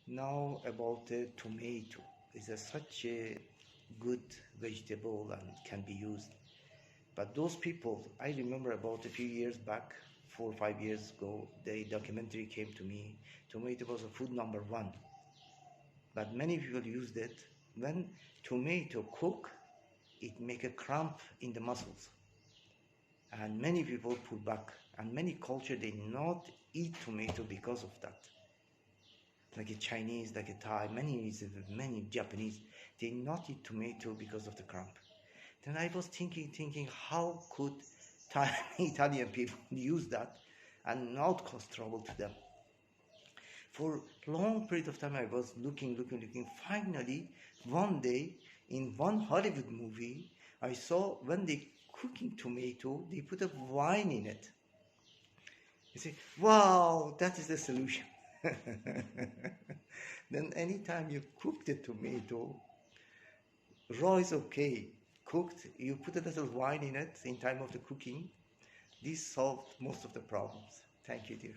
Now about the tomato. It's such a good vegetable and can be used. But those people, I remember about a few years back, 4 or 5 years ago, the documentary came to me. Tomato was a food number one. But many people used it. When tomato cook, it make a cramp in the muscles. And many people pull back. And many culture, they not eat tomato because of that. Like a Chinese, like a Thai, many Japanese, they not eat tomato because of the cramp. Then I was thinking, how could Italian people use that and not cause trouble to them? For long period of time, I was looking. Finally, one day, in one Hollywood movie, I saw when they cooking tomato, they put a wine in it. You say, wow, that is the solution. Then anytime you cook the tomato, raw is okay. Cooked, you put a little wine in it in time of the cooking. This solved most of the problems. Thank you, dear.